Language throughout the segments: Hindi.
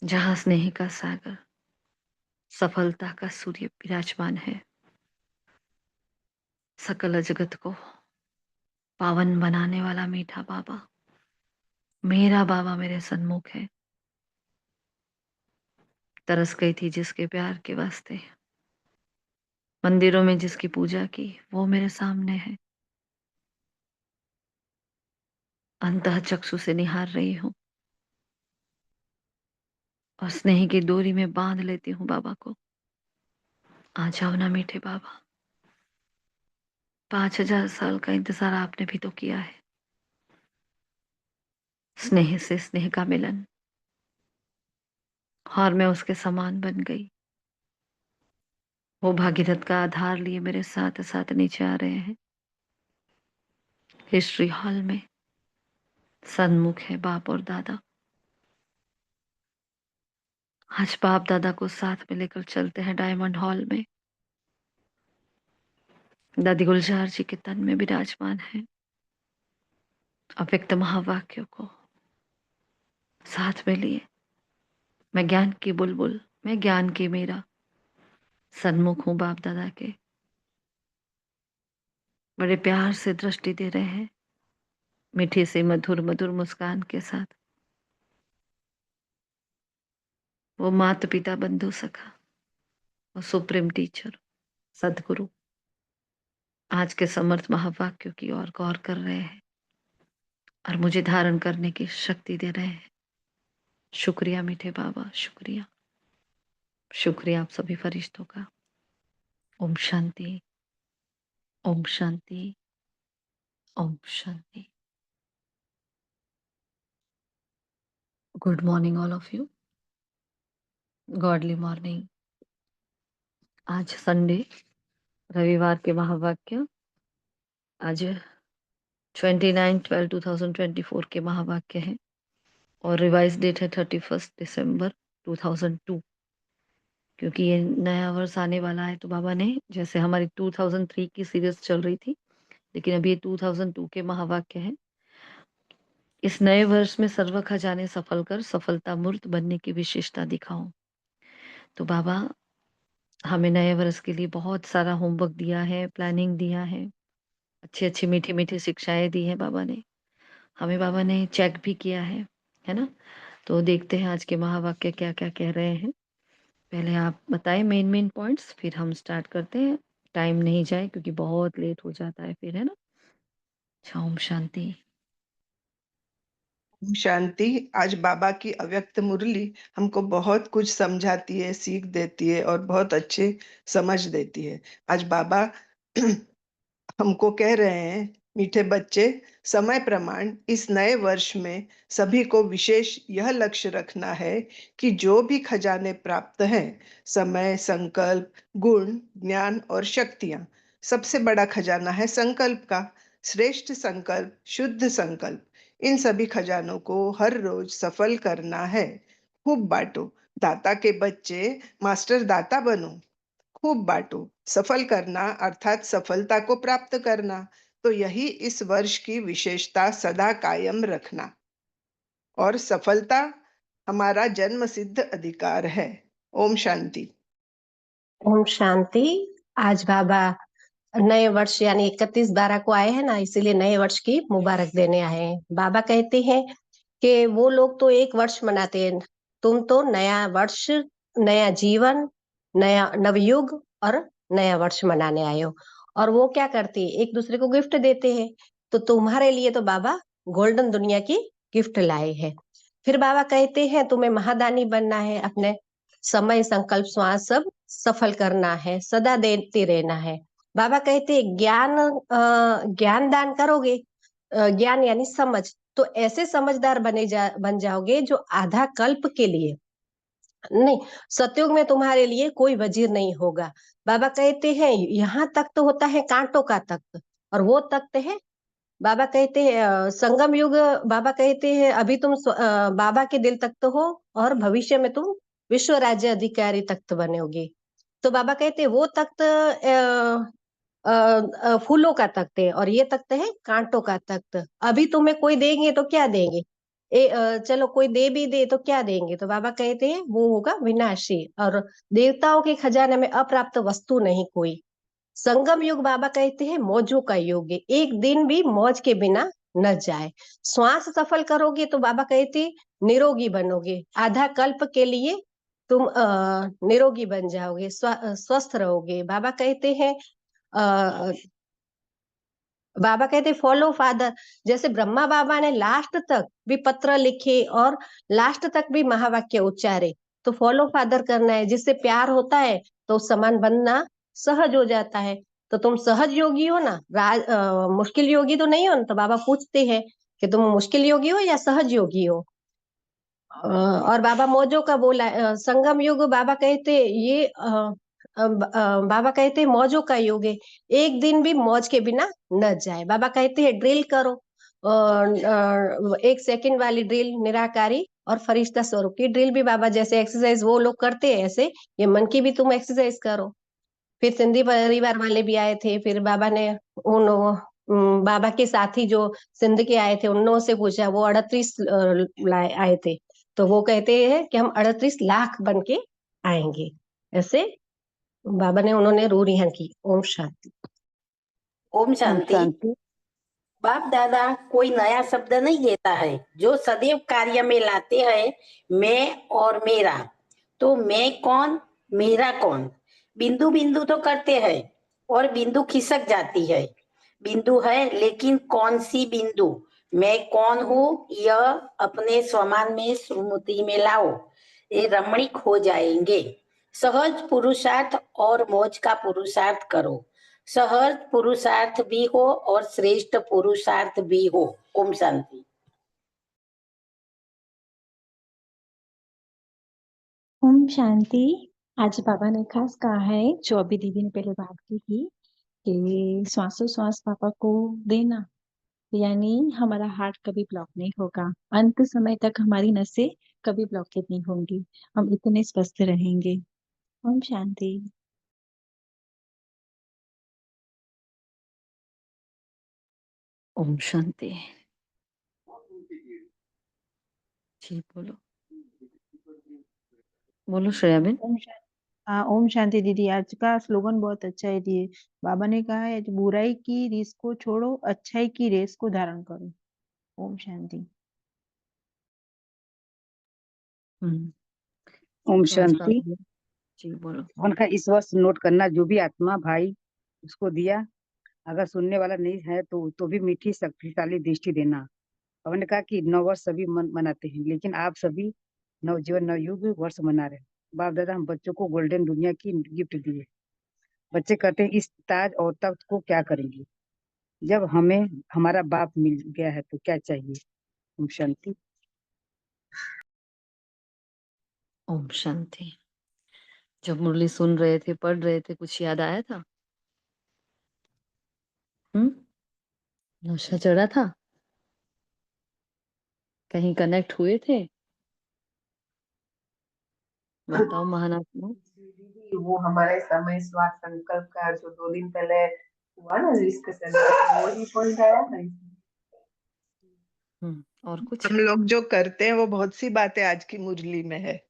जहां स्नेह का सागर, सफलता का सूर्य विराजमान है। सकल जगत को पावन बनाने वाला मीठा बाबा, मेरा बाबा मेरे सन्मुख है। तरस गई थी जिसके प्यार के वास्ते, मंदिरों में जिसकी पूजा की, वो मेरे सामने है। अंतः चक्षु से निहार रही हूँ और स्नेह की डोरी में बांध लेती हूँ बाबा को। आ जाओ ना मीठे बाबा, 5000 साल का इंतजार आपने भी तो किया है। स्नेह से स्नेह का मिलन, और मैं उसके समान बन गई। वो भागीरथ का आधार लिए मेरे साथ साथ नीचे आ रहे हैं। हिस्ट्री हॉल में सन्मुख है बाप और दादा। आज बाप दादा को साथ में लेकर चलते हैं डायमंड हॉल में। दादी गुलजार जी के तन में विराजमान है। अव्यक्त महावाक्यों को साथ में लिए, मैं ज्ञान की बुलबुल, मैं ज्ञान की मीरा, सन्मुख हूं बाप दादा के। बड़े प्यार से दृष्टि दे रहे हैं, मीठी से मधुर मधुर मुस्कान के साथ। वो माता पिता बंधु सखा, वो सुप्रीम टीचर सदगुरु आज के समर्थ महावाक्यों की ओर गौर कर रहे हैं और मुझे धारण करने की शक्ति दे रहे हैं। शुक्रिया मीठे बाबा, शुक्रिया। शुक्रिया आप सभी फरिश्तों का। ओम शांति, ओम शांति, ओम शांति। Good morning all of you. Godly morning. आज संडे, रविवार के महावाक्य। आज 29/12/2024 के महावाक्य है और रिवाइज डेट है 31 दिसंबर 2002। क्योंकि ये नया वर्ष आने वाला है तो बाबा ने, जैसे हमारी 2003 की सीरीज चल रही थी, लेकिन अभी ये 2002 के महावाक्य है। इस नए वर्ष में सर्व खजाने सफल कर सफलता मूर्त बनने की विशेषता दिखाऊं। तो बाबा हमें नए वर्ष के लिए बहुत सारा होमवर्क दिया है, प्लानिंग दिया है, अच्छी अच्छी मीठी मीठी शिक्षाएं दी है बाबा ने हमें। बाबा ने चेक भी किया है ना। तो देखते हैं आज के महावाक्य क्या क्या कह रहे हैं। पहले आप बताएं मेन मेन पॉइंट्स, फिर हम स्टार्ट करते हैं। टाइम नहीं जाए क्योंकि बहुत लेट हो जाता है फिर, है ना। अच्छा, ओम शांति। शांति। आज बाबा की अव्यक्त मुरली हमको बहुत कुछ समझाती है, सीख देती है और बहुत अच्छे समझ देती है। आज बाबा हमको कह रहे हैं, मीठे बच्चे, समय प्रमाण इस नए वर्ष में सभी को विशेष यह लक्ष्य रखना है कि जो भी खजाने प्राप्त हैं, समय, संकल्प, गुण, ज्ञान और शक्तियां, सबसे बड़ा खजाना है संकल्प का। श्रेष्ठ संकल्प, शुद्ध संकल्प, इन सभी खजानों को हर रोज सफल करना है। खूब बांटो, दाता के बच्चे, मास्टर दाता बनो। खूब बांटो, सफल करना अर्थात सफलता को प्राप्त करना। तो यही इस वर्ष की विशेषता सदा कायम रखना। और सफलता हमारा जन्म सिद्ध अधिकार है। ओम शांति। ओम शांति। आज बाबा नए वर्ष यानी 31/12 को आए हैं ना, इसीलिए नए वर्ष की मुबारक देने आए हैं। बाबा कहते हैं कि वो लोग तो एक वर्ष मनाते हैं, तुम तो नया वर्ष, नया जीवन, नया नवयुग और नया वर्ष मनाने आए हो। और वो क्या करते हैं, एक दूसरे को गिफ्ट देते हैं। तो तुम्हारे लिए तो बाबा गोल्डन दुनिया की गिफ्ट लाए हैं। फिर बाबा कहते हैं तुम्हें महादानी बनना है, अपने समय, संकल्प, श्वास सब सफल करना है, सदा देते रहना है। बाबा कहते हैं ज्ञान दान करोगे, ज्ञान यानी समझ, तो ऐसे समझदार बन जाओगे जो आधा कल्प के लिए नहीं, सतयुग में तुम्हारे लिए कोई वजीर नहीं होगा। बाबा कहते हैं यहाँ तक तो होता है कांटों का तख्त, और वो तख्त है, बाबा कहते हैं संगम युग। बाबा कहते हैं अभी तुम बाबा के दिल तख्त हो, और भविष्य में तुम विश्व राज्य अधिकारी तख्त बनोगे। तो बाबा कहते हैं वो तख्त फूलों का तख्त है, और ये तख्त है कांटों का तख्त। अभी तुम्हें कोई देंगे तो क्या देंगे, चलो कोई दे भी दे तो क्या देंगे, तो बाबा कहते हैं वो होगा विनाशी, और देवताओं के खजाने में अप्राप्त वस्तु नहीं कोई। संगम युग बाबा कहते हैं मौजों का युग है, एक दिन भी मौज के बिना न जाए। श्वास सफल करोगे तो बाबा कहते हैं निरोगी बनोगे, आधा कल्प के लिए तुम निरोगी बन जाओगे, स्वस्थ रहोगे। बाबा कहते फॉलो फादर, जैसे ब्रह्मा बाबा ने लास्ट तक भी पत्र लिखे और लास्ट तक भी महावाक्य उच्चारे, तो फॉलो फादर करना है। जिससे प्यार होता है तो समान बनना सहज हो जाता है। तो तुम सहज योगी हो ना, मुश्किल योगी तो नहीं हो ना। तो बाबा पूछते हैं कि तुम मुश्किल योगी हो या सहज योगी हो। और बाबा मौजों का बोला, संगम युग बाबा कहते ये बाबा कहते मौजों का युग है, एक दिन भी मौज के बिना न जाए। बाबा कहते हैं ड्रिल करो, 1 सेकंड वाली ड्रिल, निराकारी और फरिश्ता स्वरूप की ड्रिल भी बाबा जैसे एक्सरसाइज वो लोग करते हैं, ऐसे ये मन की भी तुम एक्सरसाइज करो। फिर सिंधी परिवार वाले भी आए थे, फिर बाबा ने उन बाबा के साथी जो सिंध के आए थे उन लोगों से पूछा, वो 38 आए थे, तो वो कहते हैं कि हम 38 लाख बन के आएंगे। ऐसे बाबा ने उन्होंने रू रिहान की। ओम शांति। ओम ओम शांति। शांति। बाप दादा कोई नया शब्द नहीं देता है, जो सदैव कार्य में लाते हैं मैं और मेरा। तो मैं कौन, मेरा कौन? बिंदु बिंदु तो करते हैं और बिंदु खिसक जाती है। बिंदु है लेकिन कौन सी बिंदु? मैं कौन हूँ यह अपने स्वमान में स्मृति में लाओ, ये रमणीक हो जाएंगे। सहज पुरुषार्थ और मौज का पुरुषार्थ करो। सहज पुरुषार्थ भी हो और श्रेष्ठ पुरुषार्थ भी हो। ओम शांति। ओम शांति। आज बाबा ने खास कहा है, जो अभी दीदी ने पहले बात की थी, कि श्वासोश्वास पापा को देना, यानी हमारा हार्ट कभी ब्लॉक नहीं होगा, अंत समय तक हमारी नसें कभी ब्लॉकेज नहीं होंगी, हम इतने स्वस्थ रहेंगे। ओम शांति। ओम शांति। जी बोलो, बोलो श्रेयाबेन। ओम शांति। हाँ, ओम शांति दीदी। आज का स्लोगन बहुत अच्छा है दिए। बाबा ने कहा है बुराई की रीस को छोड़ो, अच्छाई की रेस को धारण करो। ओम शांति। हम्म ओम तो आज का शांति। जी बोलो। उनका इस वर्ष नोट करना, जो भी आत्मा भाई उसको दिया, अगर सुनने वाला नहीं है तो भी मीठी शक्तिशाली दृष्टि देना। उन्होंने कहा कि नव वर्ष सभी मनाते हैं, लेकिन आप सभी नवजीवन नवयुग वर्ष मना रहे हैं। बाप दादा हम बच्चों को गोल्डन दुनिया की गिफ्ट दिए। बच्चे कहते हैं इस ताज और तख्त को क्या करेंगे, जब हमें हमारा बाप मिल गया है तो क्या चाहिए। ओम शांति। ओम शांति। जब मुरली सुन रहे थे, पढ़ रहे थे, कुछ याद आया था? नशा चढ़ा था? कहीं कनेक्ट हुए थे? बताओ महानात्मा। दीदी वो हमारे समय स्वास्थ्य संकल्प का जो 2 दिन पहले हुआ ना डिस्कशन, वही पॉइंट आया ना। और कुछ? हम लोग जो करते हैं वो बहुत सी बातें आज की मुरली में है।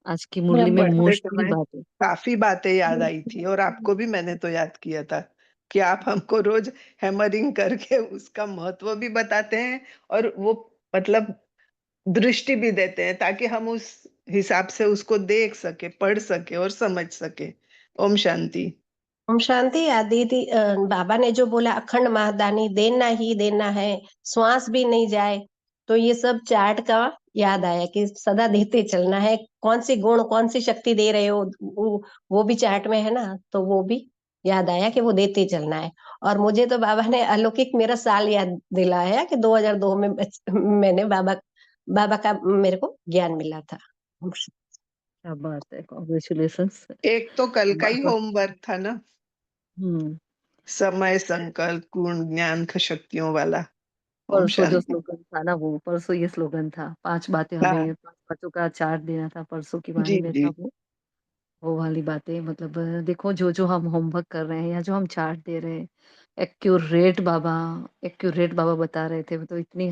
आज की मुरली में पढ़ते मोस्टली समय बातें। काफी बातें याद आई थी, और आपको भी मैंने तो याद किया था कि आप हमको रोज हैमरिंग करके उसका महत्व भी बताते हैं, और वो मतलब दृष्टि भी देते हैं, ताकि हम उस हिसाब से उसको देख सके, पढ़ सके और समझ सके। ओम शांति। ओम शांति। दीदी बाबा ने जो बोला अखंड महादानी देना ही देना है, श्वास भी नहीं जाए, तो ये सब चार्ट का याद आया कि सदा देते चलना है। कौन सी गुण कौन सी शक्ति दे रहे हो, वो भी चार्ट में है ना, तो वो भी याद आया कि वो देते चलना है। और मुझे तो बाबा ने अलौकिक मेरा साल याद दिलाया कि 2002 में मैंने बाबा का मेरे को ज्ञान मिला था। क्या बात है, कॉन्ग्रेचुलेशंस। एक तो कल का ही बाबा। होमवर्क था ना, समय संकल्प गुण ज्ञान शक्तियों वाला। ओम परसों जो शांति। स्लोगन था ना, वो परसों ये स्लोगन था, 5 बातें हाँ हमें 5 बातों का चार्ट देना था, परसों की वाणी जी में जी। था वो वाली बातें। मतलब देखो, जो जो हम होमवर्क कर रहे हैं या जो हम चार्ट दे रहे हैं, एक्यूरेट बाबा बता रहे थे। तो इतनी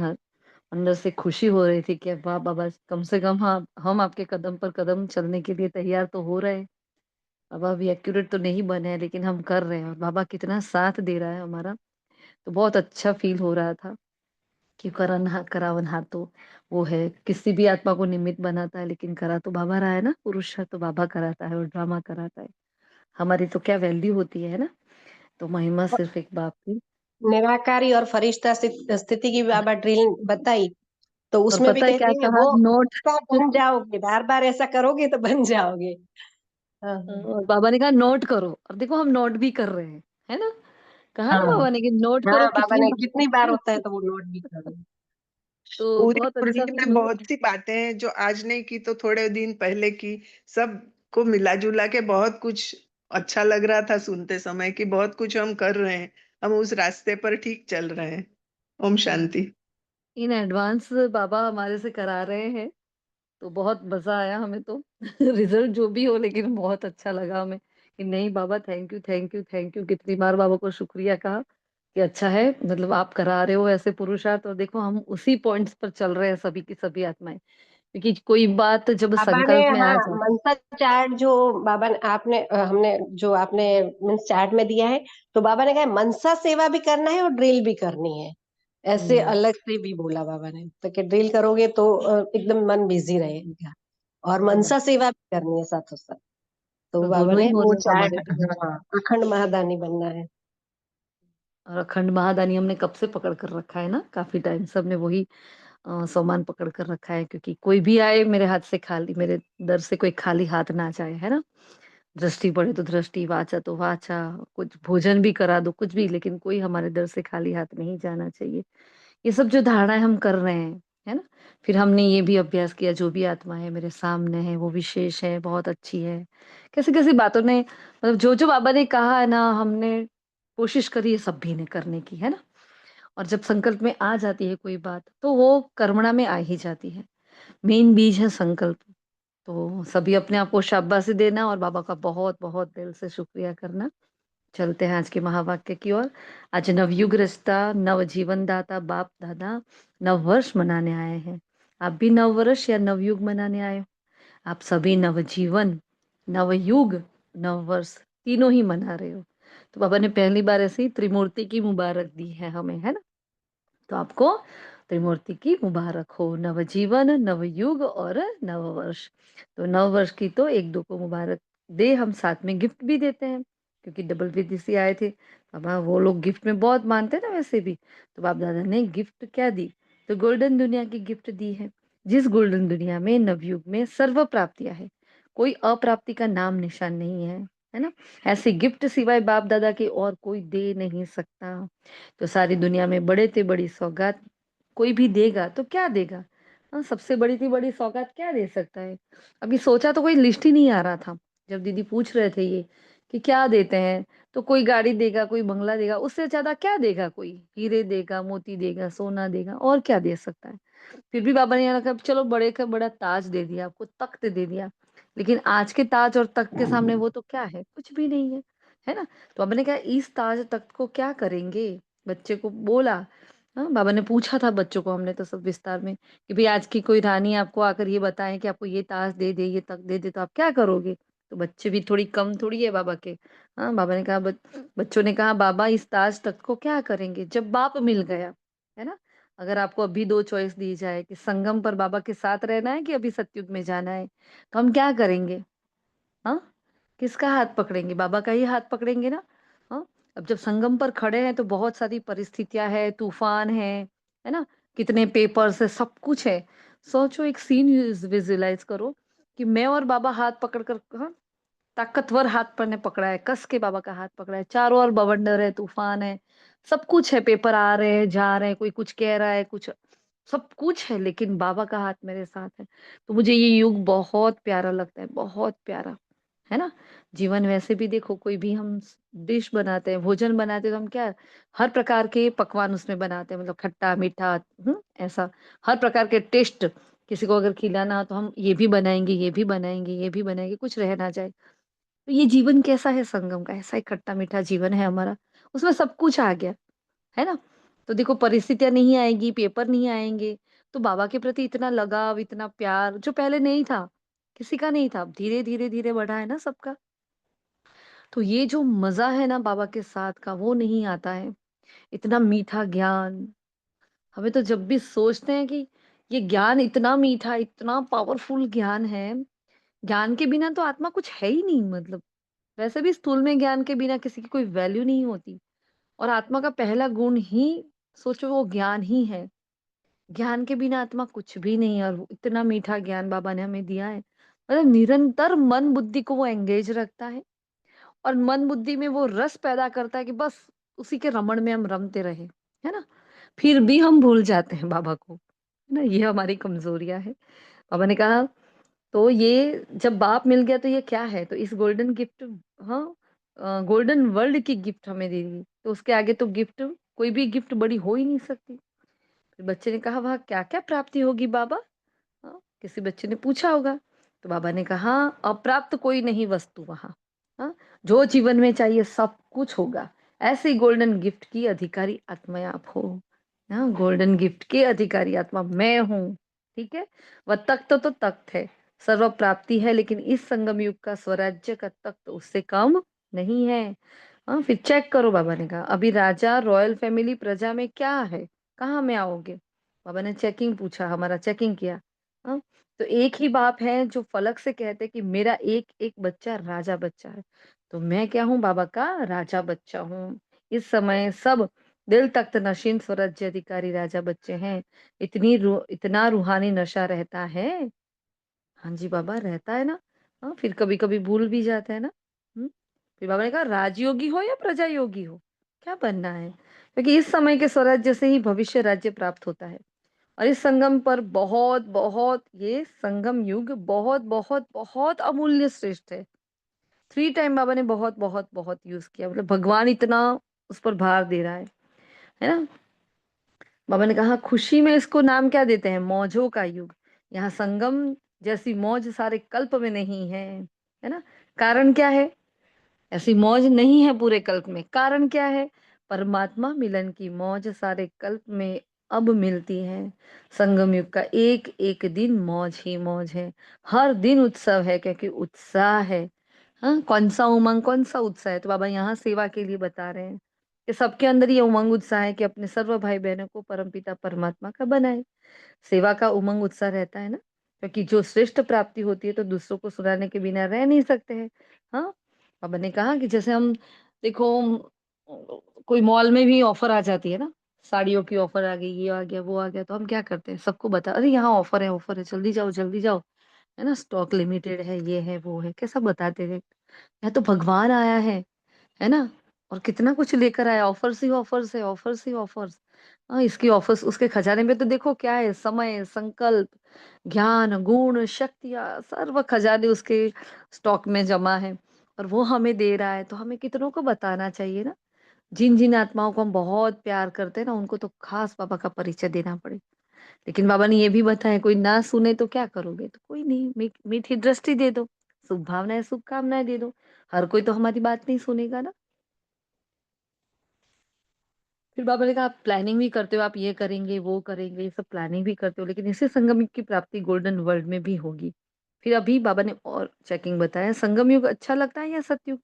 अंदर से खुशी हो रही थी कि वाह बाबा, कम से कम हाँ, हम आपके कदम पर कदम चलने के लिए तैयार तो हो रहे हैं। बाबा अभी एक्यूरेट तो नहीं बने हैं, लेकिन हम कर रहे हैं और बाबा कितना साथ दे रहा है हमारा। तो बहुत अच्छा फील हो रहा था कि करावनहार तो वो है, किसी भी आत्मा को निमित्त बनाता है, लेकिन करा तो बाबा रहा है ना, पुरुष है तो बाबा कराता है और ड्रामा कराता है। हमारी तो क्या वैल्यू होती है ना। तो महिमा सिर्फ एक बाप की। निराकारी और फरिश्ता स्थिति की बाबा ड्रिल बताई, तो और उसमें भी पता है क्या कहते हैं कहा, वो नोट। ऐसा बन जाओगे, बार बार ऐसा करोगे तो बन जाओगे। हाँ और बाबा ने कहा नोट करो, और देखो हम नोट भी कर रहे हैं, है ना। कहा ना हाँ बाबा ने कि नोट हाँ, करो बाबा कितनी ने बार जितनी बार है ना? होता है तो वो नोट भी करो। तो पूरी बहुत अच्छा मुरली फील में हुआ। बहुत सी बातें हैं जो आज नहीं की तो थोड़े दिन पहले की, सबको मिला जुला के बहुत कुछ अच्छा लग रहा था सुनते समय कि बहुत कुछ हम कर रहे हैं, हम उस रास्ते पर ठीक चल रहे हैं। ओम शांति। इन एडवांस बाबा हमारे से करा रहे हैं, तो बहुत मजा आया हमें तो। रिजल्ट जो भी हो, लेकिन बहुत अच्छा लगा हमें कि नहीं बाबा, thank you thank you thank you. कितनी बार बाबा को शुक्रिया कहा कि अच्छा है, मतलब आप करा रहे हो ऐसे पुरुषार्थ, और देखो हम उसी पॉइंट्स पर चल रहे हैं सभी की सभी आत्माएं। क्योंकि कोई बात जब बाबा ने, संकल्प में आ हाँ, जाए। मनसा चार्ट जो बाबा ने आपने हमने जो आपने मीन्स चार्ट में दिया है, तो बाबा ने कहा मनसा सेवा भी करना है और ड्रिल भी करनी है। ऐसे हम्म। अलग से भी बोला बाबा ने, तो कि ड्रिल करोगे तो एकदम मन बिजी रहेगा, और हम्म। मनसा सेवा भी करनी है साथों साथ। तो तो बाबा दोनों ही ने हो वो रहे हैं चार्ट, हमारे तो। हाँ, अखंड महादानी बनना है। और अखंड महादानी हमने कब से पकड़ कर रखा है ना, काफी टाइम से हमने वही सामान पकड़ कर रखा है, क्योंकि कोई भी आए मेरे हाथ से खाली, मेरे दर से कोई खाली हाथ ना जाए, है ना। दृष्टि पड़े तो दृष्टि, वाचा तो वाचा, कुछ भोजन भी करा दो, कुछ भी, लेकिन कोई हमारे दर से खाली हाथ नहीं जाना चाहिए। ये सब जो धारणाएं हम कर रहे हैं, है ना। फिर हमने ये भी अभ्यास किया, जो भी आत्मा है मेरे सामने है वो विशेष है, बहुत अच्छी है। कैसी कैसी बातों ने, मतलब जो जो बाबा ने कहा है ना, हमने कोशिश करी है सभी ने करने की, है ना। और जब संकल्प में आ जाती है कोई बात, तो वो कर्मणा में आ ही जाती है। मेन बीज है संकल्प। तो सभी अपने आप को शाबाशी देना और बाबा का बहुत बहुत दिल से शुक्रिया करना। चलते हैं आज के महावाक्य की ओर। आज नवयुग रचता, नव जीवन दाता बाप दादा नव वर्ष मनाने आए हैं। आप भी नव वर्ष या नवयुग मनाने आए हो। आप सभी नवजीवन, नवयुग, नव वर्ष तीनों ही मना रहे हो। तो बाबा ने पहली बार ऐसी त्रिमूर्ति की मुबारक दी है हमें, है ना। तो आपको त्रिमूर्ति की मुबारक हो, नवजीवन, नवयुग और नववर्ष। तो नववर्ष की तो एक दो को मुबारक दे, हम साथ में गिफ्ट भी देते हैं, क्योंकि डबल विदेशी आए थे। अब हाँ, वो लोग गिफ्ट में बहुत मानते हैं ना वैसे भी। तो बाप दादा ने गिफ्ट क्या दी, तो गोल्डन दुनिया की गिफ्ट दी है। जिस गोल्डन दुनिया में, नवयुग में सर्व प्राप्तियां है, कोई अप्राप्ति का नाम निशान नहीं है ना। ऐसी गिफ्ट सिवाय बाप दादा के और कोई दे नहीं सकता। तो सारी दुनिया में बड़े से बड़ी सौगात कोई भी देगा तो क्या देगा। हाँ, सबसे बड़ी थी बड़ी सौगात क्या दे सकता है। अभी सोचा तो कोई लिस्ट ही नहीं आ रहा था। जब दीदी पूछ रहे थे ये कि क्या देते हैं, तो कोई गाड़ी देगा, कोई बंगला देगा, उससे ज्यादा क्या देगा। कोई हीरे देगा, मोती देगा, सोना देगा, और क्या दे सकता है। फिर भी बाबा ने यहाँ कहा चलो बड़े का बड़ा ताज दे दिया आपको, तख्त दे दिया। लेकिन आज के ताज और तख्त के सामने वो तो क्या है, कुछ भी नहीं है ना। तो बाबा ने कहा इस ताज तख्त को क्या करेंगे। बच्चे को बोला। हाँ, बाबा ने पूछा था बच्चों को, हमने तो सब विस्तार में, कि भाई आज की कोई रानी आपको आकर ये बताए कि आपको ये ताज दे दे, ये तख्त दे दे, तो आप क्या करोगे। तो बच्चे भी थोड़ी कम थोड़ी है बाबा के। हाँ, बाबा ने कहा बच्चों ने कहा बाबा इस ताज तख्त को क्या करेंगे जब बाप मिल गया, है ना। अगर आपको अभी दो चॉइस दी जाए कि संगम पर बाबा के साथ रहना है कि अभी सतयुग में जाना है, तो हम क्या करेंगे। हाँ, किसका हाथ पकड़ेंगे, बाबा का ही हाथ पकड़ेंगे ना। हाँ, अब जब संगम पर खड़े हैं तो बहुत सारी परिस्थितियां है, तूफान है ना। कितने पेपर्स है, सब कुछ है। सोचो एक सीन विजुलाइज करो कि मैं और बाबा हाथ पकड़ कर, हाँ, ताकतवर हाथ पर ने पकड़ा है, कस के बाबा का हाथ पकड़ा है, चारों ओर बवंडर है, तूफान है, सब कुछ है, पेपर आ रहे हैं जा रहे हैं, कोई कुछ कह रहा है, कुछ सब कुछ है, लेकिन बाबा का हाथ मेरे साथ है। तो मुझे ये युग बहुत प्यारा लगता है, बहुत प्यारा, है ना। जीवन वैसे भी देखो, कोई भी हम डिश बनाते हैं, भोजन बनाते हैं, तो हम क्या हर प्रकार के पकवान उसमें बनाते हैं, मतलब खट्टा मीठा, ऐसा हर प्रकार के टेस्ट। किसी को अगर खिलाना हो तो हम ये भी बनाएंगे, ये भी बनाएंगे, ये भी बनाएंगे, कुछ रह ना जाए। तो ये जीवन कैसा है संगम का, ऐसा ही खट्टा मीठा जीवन है हमारा। उसमें सब कुछ आ गया, है ना। तो देखो परिस्थितियां नहीं आएगी, पेपर नहीं आएंगे, तो बाबा के प्रति इतना लगाव, इतना प्यार जो पहले नहीं था, किसी का नहीं था। धीरे, धीरे, धीरे बढ़ा है ना सबका। तो ये जो मज़ा है ना बाबा के साथ का वो नहीं आता है। इतना मीठा ज्ञान, हमें तो जब भी सोचते हैं कि ये ज्ञान इतना मीठा, इतना पावरफुल ज्ञान है, ज्ञान के बिना तो आत्मा कुछ है ही नहीं मतलब। वैसे भी स्थूल में ज्ञान के बिना किसी की कोई वैल्यू नहीं होती और आत्मा का पहला गुण ही सोचो वो ज्ञान ही है। ज्ञान के बिना आत्मा कुछ भी नहीं है और वो इतना मीठा ज्ञान बाबा ने हमें दिया है। मतलब निरंतर मन बुद्धि को वो एंगेज रखता है और मन बुद्धि में वो रस पैदा करता है कि बस उसी के रमण में हम रमते रहे, है ना? फिर भी हम भूल जाते हैं बाबा को, है ना? ये हमारी कमजोरियां है। बाबा ने कहा तो ये जब बाप मिल गया तो ये क्या है? तो इस गोल्डन गिफ्ट, हाँ, गोल्डन वर्ल्ड की गिफ्ट हमें दे दी। तो उसके आगे तो गिफ्ट, कोई भी गिफ्ट बड़ी हो ही नहीं सकती। फिर बच्चे ने कहा वहाँ क्या-क्या प्राप्ति होगी बाबा? हाँ, किसी बच्चे ने पूछा होगा। तो बाबा ने कहा अप्राप्त कोई नहीं वस्तु वहाँ। हाँ, जो जीवन में चाहिए सब कुछ होगा। ऐसी गोल्डन गिफ्ट की अधिकारी आत्मा आप हो। हाँ, गोल्डन गिफ्ट के अधिकारी आत्मा मैं हूँ। ठीक है? वह तख्त तो तख्त है, सर्व प्राप्ति है, लेकिन इस संगम युग का स्वराज्य का तख्त उससे कम नहीं है। हाँ, फिर चेक करो बाबा ने कहा अभी राजा रॉयल फैमिली प्रजा में क्या है? कहाँ में आओगे? बाबा ने चेकिंग पूछा, हमारा चेकिंग किया। हाँ, तो एक ही बाप है जो फलक से कहते कि मेरा एक एक बच्चा राजा बच्चा है। तो मैं क्या हूँ? बाबा का राजा बच्चा हूँ। इस समय सब दिल तख्त नशीन स्वराज्य अधिकारी राजा बच्चे हैं। इतना रूहानी नशा रहता है। हाँ जी बाबा, रहता है ना। हाँ, फिर कभी कभी भूल भी जाते हैं ना। फिर बाबा ने कहा राजयोगी हो या प्रजा योगी हो, क्या बनना है? क्योंकि इस समय के स्वराज्य से ही भविष्य राज्य प्राप्त होता है। और इस संगम पर बहुत बहुत ये संगम युग बहुत बहुत बहुत अमूल्य श्रेष्ठ है। 3 टाइम बाबा ने बहुत बहुत बहुत यूज किया, मतलब भगवान इतना उस पर भार दे रहा है ना। बाबा ने कहा खुशी में इसको नाम क्या देते हैं? मौजों का युग। यहाँ संगम जैसी मौज सारे कल्प में नहीं है ना। कारण क्या है? ऐसी मौज नहीं है पूरे कल्प में। कारण क्या है? परमात्मा मिलन की मौज सारे कल्प में अब मिलती है। संगम युग का एक एक दिन मौज ही मौज है। हर दिन उत्सव है क्योंकि उत्साह है। हाँ, कौन सा उमंग, कौन सा उत्साह है? तो बाबा यहाँ सेवा के लिए बता रहे हैं कि सबके अंदर ये उमंग उत्साह है कि अपने सर्व भाई बहनों को परमपिता परमात्मा का बनाए। सेवा का उमंग उत्साह रहता है ना, क्योंकि जो श्रेष्ठ प्राप्ति होती है तो दूसरों को सुनाने के बिना रह नहीं सकते हैं। हाँ, बाबा ने कहा कि जैसे हम देखो कोई मॉल में भी ऑफर आ जाती है ना, साड़ियों की ऑफर आ गई, ये आ गया वो आ गया, तो हम क्या करते हैं? सबको बता अरे यहाँ ऑफर है, जल्दी जाओ, है ना, स्टॉक लिमिटेड है, ये है वो है, कैसा बताते हैं। यहाँ तो भगवान आया है ना? और कितना कुछ लेकर आया, ऑफर्स ही ऑफर्स है, ऑफर्स ही ऑफर्स। हाँ, इसकी ऑफर्स, उसके खजाने में तो देखो क्या है, समय, संकल्प, ज्ञान, गुण, शक्तियाँ, सर्व खजाने उसके स्टॉक में जमा है और वो हमें दे रहा है, तो हमें कितनों को बताना चाहिए ना। जिन जिन आत्माओं को हम बहुत प्यार करते हैं ना, उनको तो खास बाबा का परिचय देना पड़े। लेकिन बाबा ने ये भी बताया कोई ना सुने तो क्या करोगे? तो कोई नहीं, मीठी दृष्टि दे दो, शुभ भावनाएं शुभकामनाएं दे दो। हर कोई तो हमारी बात नहीं सुनेगा ना। फिर बाबा ने कहा आप प्लानिंग भी करते हो, आप ये करेंगे वो करेंगे, ये सब प्लानिंग भी करते हो, लेकिन इसी संगम युग की प्राप्ति गोल्डन वर्ल्ड में भी होगी। फिर अभी बाबा ने और चेकिंग बताया संगम युग अच्छा लगता है या सतयुग?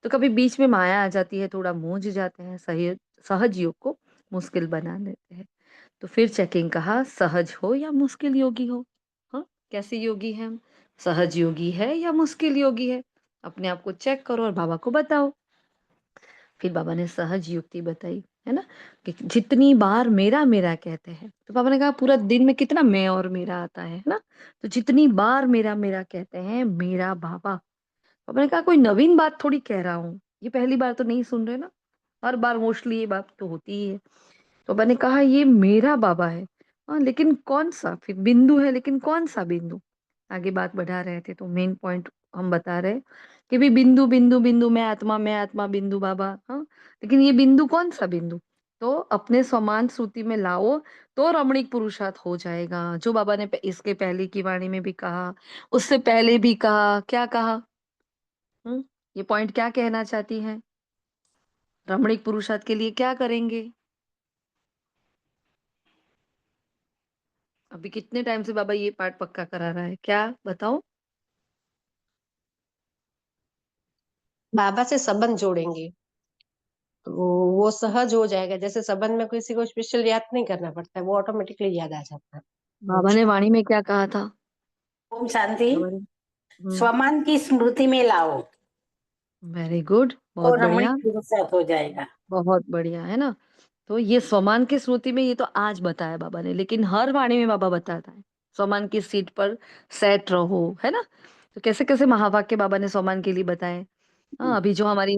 तो कभी बीच में माया आ जाती है, थोड़ा मूंझ जाते हैं, सही सहज योग को मुश्किल बना देते हैं। तो फिर चेकिंग कहा सहज हो या मुश्किल योगी हो? हाँ, कैसे योगी है हम? सहज योगी है या मुश्किल योगी है? अपने आप को चेक करो और बाबा को बताओ। फिर बाबा ने सहज युक्ति बताई, है ना, कि जितनी बार मेरा मेरा कहते हैं, तो बाबा ने कहा पूरा दिन में कितना मैं और मेरा आता है ना। तो जितनी बार मेरा मेरा कहते हैं मेरा बाबा। बाबा ने कहा कोई नवीन बात थोड़ी कह रहा हूँ, ये पहली बार तो नहीं सुन रहे ना, हर बार मोस्टली ये बात तो होती ही है। तो मैंने कहा ये मेरा बाबा है। हाँ, लेकिन कौन सा? फिर बिंदु है, लेकिन कौन सा बिंदु? आगे बात बढ़ा रहे थे तो मेन पॉइंट हम बता रहे कि भी बिंदु बिंदु बिंदु मैं आत्मा बिंदु बाबा। हाँ, लेकिन ये बिंदु कौन सा बिंदु? तो अपने समान श्रुति में लाओ तो रमणीक पुरुषार्थ हो जाएगा, जो बाबा ने इसके पहले की वाणी में भी कहा, उससे पहले भी कहा। क्या कहा? हम्म, ये पॉइंट क्या कहना चाहती है? रमणीक पुरुषार्थ के लिए क्या करेंगे? अभी कितने टाइम से बाबा ये पाठ पक्का करा रहा है, क्या बताओ? बाबा से संबंध जोड़ेंगे तो वो सहज हो जाएगा। जैसे संबंध में किसी को स्पेशल याद नहीं करना पड़ता है, वो ऑटोमेटिकली याद आ जाता है। बाबा ने वाणी में क्या कहा था? ओम शांति। बाबा ने स्वमान की स्मृति में लाओ वेरी गुड, बहुत और रमणीक बढ़िया, पुरुषार्थ हो जाएगा। बहुत बढ़िया, है ना? तो ये स्वमान की स्मृति में ये तो आज बताया बाबा ने, लेकिन हर वाणी में बाबा बताता है स्वमान की सीट पर सेट रहो, है ना? तो कैसे कैसे महावाक्य बाबा ने स्वमान के लिए बताए। हाँ, अभी जो हमारी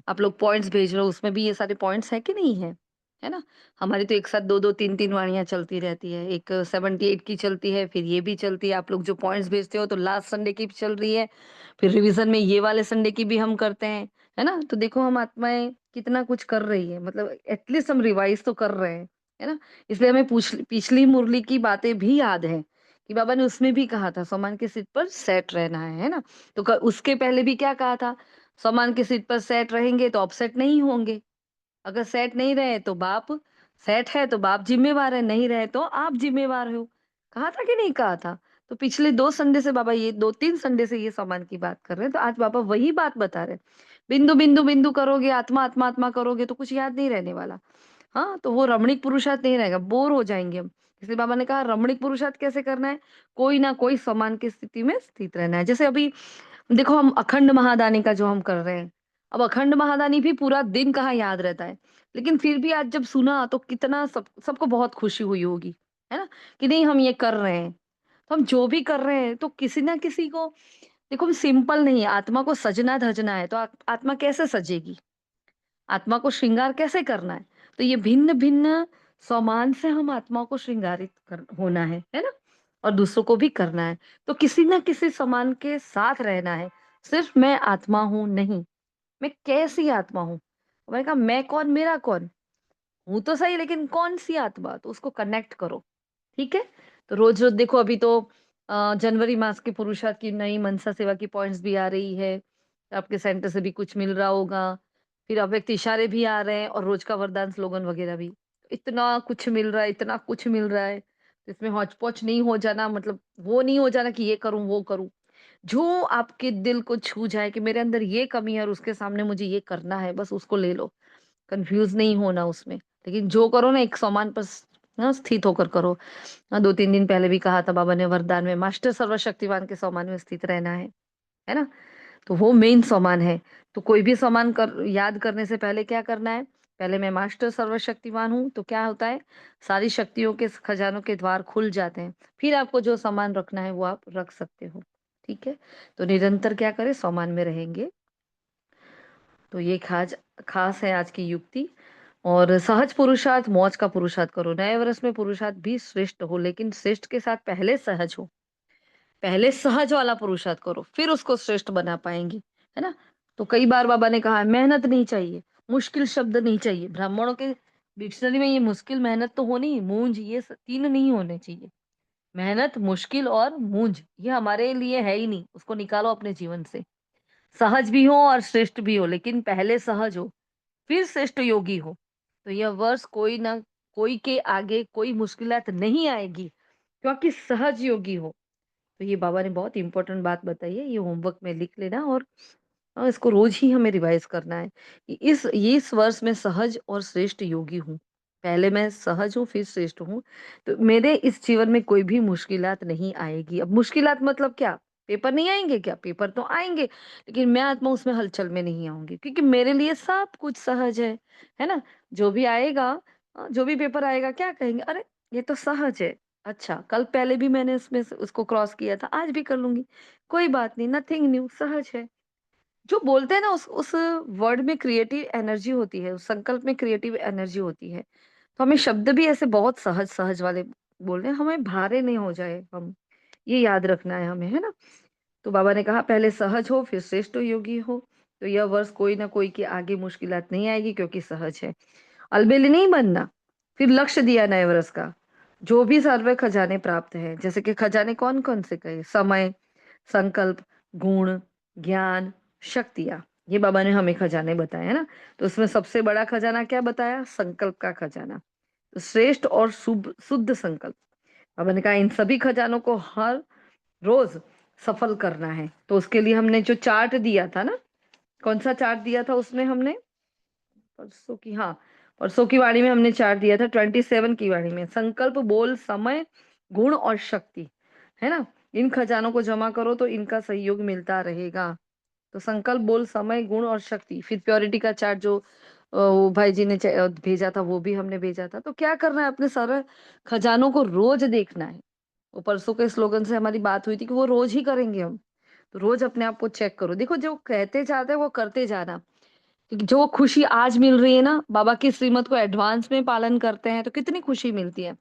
आप लोग पॉइंट्स भेज रहे हो उसमें भी ये सारे पॉइंट्स है कि नहीं है? है ना? हमारी तो एक साथ 2-2 3-3 वाणियाँ चलती रहती है। एक 78 की चलती है, फिर ये भी चलती है। आप लोग जो पॉइंट्स भेजते हो तो लास्ट संडे की भी चल रही है। फिर रिवीजन में ये वाले संडे की भी हम करते हैं, है ना? तो देखो हम आत्माएँ कितना कुछ कर रही है, मतलब एटलीस्ट हम रिवाइज तो कर रहे हैं, है ना? इसलिए हमें पूछ पिछली मुरली की बातें भी याद हैं कि बाबा ने उसमें भी कहा था सम्मान की सीट पर सेट रहना है ना? तो उसके पहले भी क्या कहा था? सम्मान की सीट पर सेट रहेंगे तो अपसेट नहीं होंगे। अगर सेट नहीं रहे तो बाप, सेट है तो बाप जिम्मेवार है, नहीं रहे तो आप जिम्मेवार हो। कहा था कि नहीं कहा था? तो पिछले 2 संडे से बाबा ये 2-3 संडे से ये सम्मान की बात कर रहे हैं, तो आज बाबा वही बात बता रहे हैं। बिंदु, बिंदु, बिंदु करोगे, आत्मा, आत्मा, आत्मा करोगे तो कुछ याद नहीं रहने वाला। हाँ, तो वो रमणीक पुरुषार्थ नहीं रहेगा, बोर हो जाएँगे हम। इसलिए बाबा ने कहा रमणीक पुरुषार्थ कैसे करना है? कोई ना कोई समान की स्थिति में स्थित रहना है। जैसे अभी देखो हम अखंड महादानी का जो हम कर रहे हैं, अब अखंड महादानी भी पूरा दिन कहाँ याद रहता है, लेकिन फिर भी आज जब सुना तो कितना सबको बहुत खुशी हुई होगी, है ना? कि नहीं हम ये कर रहे हैं। तो हम जो भी कर रहे हैं तो किसी ना किसी को देखो हम सिंपल नहीं है, आत्मा को सजना-धजना है, तो आत्मा कैसे सजेगी? आत्मा को श्रृंगार कैसे करना है? तो ये भिन्न-भिन्न सामान से हम आत्मा को श्रृंगारित कर होना है ना? और दूसरों को भी करना है। तो किसी न किसी सामान के साथ रहना है। सिर्फ मैं आत्मा हूँ नहीं, मैं कैसी आत्मा हूँ? मैंने कहा मैं कौन, मेरा कौन? हूँ तो सही लेकिन कौन-सी आत्मा? तो उसको कनेक्ट करो। ठीक है? तो रोज़-रोज़ देखो अभी तो जनवरी मास के पुरुषार्थ की नई मनसा सेवा की पॉइंट्स भी आ रही है। आपके सेंटर से भी कुछ मिल रहा होगा। फिर अव्यक्त इशारे भी आ रहे हैं और रोज़ का वरदान स्लोगन वगैरह भी। इतना कुछ मिल रहा है, इतना कुछ मिल रहा है। तो इसमें हौच-पौच नहीं हो जाना मतलब वो नहीं हो जाना कि ये करूँ, वो करूँ। जो आपके दिल को छू जाए कि मेरे अंदर ये कमी है और उसके सामने मुझे ये करना है, बस उसको ले लो। कन्फ्यूज़ नहीं होना उसमें। लेकिन जो करो ना एक समान पर ना स्थित होकर करो। 2-3 दिन पहले भी कहा था बाबा ने वरदान में मास्टर सर्वशक्तिमान के समान में स्थित रहना है ना? तो वो मेन समान है। तो कोई भी समान कर याद करने से पहले क्या करना है? पहले मैं मास्टर सर्वशक्तिमान हूँ, तो क्या होता है? सारी शक्तियों के खजानों के द्वार खुल जाते हैं। फिर आपको जो सामान रखना है वो आप रख सकते हो। ठीक है? तो निरंतर क्या करें? समान में रहेंगे। तो ये खास है आज की युक्ति। और सहज पुरुषार्थ, मौज का पुरुषार्थ करो। नए वर्ष में पुरुषार्थ भी श्रेष्ठ हो, लेकिन श्रेष्ठ के साथ पहले सहज हो। पहले सहज वाला पुरुषार्थ करो, फिर उसको श्रेष्ठ बना पाएंगी, है ना? तो कई बार बाबा ने कहा है मेहनत नहीं चाहिए, मुश्किल शब्द नहीं चाहिए। ब्राह्मणों के डिक्शनरी में ये मुश्किल मेहनत तो होनी, मूंज ये तीन नहीं होने चाहिए। मेहनत, मुश्किल और मूंज ये हमारे लिए है ही नहीं, उसको निकालो अपने जीवन से। सहज भी हो और श्रेष्ठ भी हो, लेकिन पहले सहज हो फिर श्रेष्ठ योगी हो। तो यह वर्ष कोई ना कोई के आगे कोई मुश्किलात नहीं आएगी, क्योंकि सहज योगी हो। तो ये बाबा ने बहुत इंपॉर्टेंट बात बताई है, ये होमवर्क में लिख लेना और इसको रोज ही हमें रिवाइज करना है कि इस वर्ष में सहज और श्रेष्ठ योगी हूँ। पहले मैं सहज हूँ फिर श्रेष्ठ हूँ, तो मेरे इस जीवन में कोई भी मुश्किलात नहीं आएगी। अब मुश्किलात मतलब क्या? पेपर नहीं आएंगे क्या? पेपर तो आएंगे, लेकिन मैं आत्मा उसमें हलचल में नहीं आऊंगी, क्योंकि मेरे लिए सब कुछ सहज है ना? जो भी आएगा, जो भी पेपर आएगा क्या कहेंगे, अरे ये तो सहज है। अच्छा, कल पहले भी मैंने उसमें से उसको क्रॉस किया था, आज भी कर लूंगी, कोई बात नहीं, नथिंग न्यू, सहज है। जो बोलते हैं ना उस वर्ड में क्रिएटिव एनर्जी होती है, उस संकल्प में क्रिएटिव एनर्जी होती है। तो हमें शब्द भी ऐसे बहुत सहज-सहज वाले बोलने हैं, हमें भारे नहीं हो जाए हम, ये याद रखना है हमें, है ना? तो बाबा ने कहा पहले सहज हो फिर श्रेष्ठ योगी हो। तो यह वर्ष कोई ना कोई के आगे मुश्किलात नहीं आएगी क्योंकि सहज है। अलबेली नहीं बनना। फिर लक्ष्य दिया नए वर्ष का, जो भी सर्व खजाने प्राप्त है, जैसे कि खजाने कौन-कौन से कहे? समय, संकल्प, गुण, ज्ञान, शक्तियाँ, ये बाबा ने हमें खजाने बताए, है ना? तो उसमें सबसे बड़ा खजाना क्या बताया? संकल्प का खजाना। तो श्रेष्ठ और शुद्ध संकल्प, बाबा ने कहा इन सभी खजानों को हर रोज सफल करना है। तो उसके लिए हमने जो चार्ट दिया था ना, कौन सा चार्ट दिया था उसमें हमने, परसों की, हाँ, परसों की वाणी में हमने चार्ट दिया था, 27 की वाणी में, संकल्प, बोल, समय, गुण और शक्ति, है ना। इन खजानों को जमा करो तो इनका सहयोग मिलता रहेगा। तो संकल्प, बोल, समय, गुण और शक्ति। फिर प्योरिटी का चार्ट जो वो भाई जी ने भेजा था, वो भी हमने भेजा था। तो क्या करना है, अपने सारे खजानों को रोज देखना है। वो परसों के स्लोगन से हमारी बात हुई थी कि वो रोज ही करेंगे हम। तो रोज अपने आप को चेक करो, देखो जो कहते जाते हैं वो करते जाना। क्योंकि जो खुशी आज मिल रही है ना, बाबा की श्रीमत को एडवांस में पालन करते हैं तो कितनी खुशी मिलती है।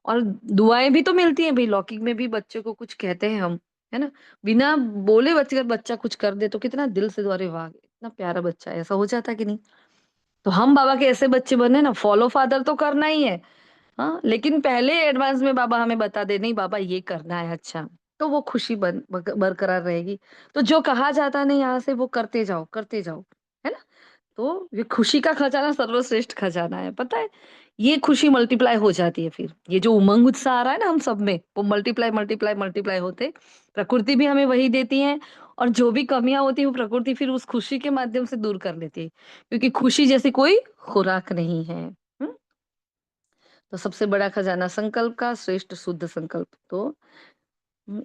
और दुआएं भी तो मिलती हैं भाई, लौकिक में भी बच्चे को कुछ कहते हैं हम, है ना, बिना बोले बच्चे, बच्चा कुछ कर दे तो कितना दिल से, अरे वाह इतना प्यारा बच्चा है, ऐसा हो जाता कि नहीं। तो हम बाबा के ऐसे बच्चे बने ना, फॉलो फादर तो करना ही है, हाँ, लेकिन पहले एडवांस में बाबा हमें बता दे, नहीं बाबा ये करना है, अच्छा, तो वो खुशी बरकरार रहेगी। तो जो कहा जाता है ना यहाँ से, वो करते जाओ, है ना। तो ये खुशी का खजाना सर्वश्रेष्ठ खजाना है, पता है। ये खुशी मल्टीप्लाई हो जाती है, फिर ये जो उमंग उत्साह आ रहा है ना हम सब में, वो मल्टीप्लाई मल्टीप्लाई मल्टीप्लाई होते, प्रकृति भी हमें वही देती है। और जो भी कमियां होती है वो प्रकृति फिर उस खुशी के माध्यम से दूर कर लेती है, क्योंकि खुशी जैसी कोई खुराक नहीं है। हम्म? तो सबसे बड़ा खजाना संकल्प का, श्रेष्ठ शुद्ध संकल्प। तो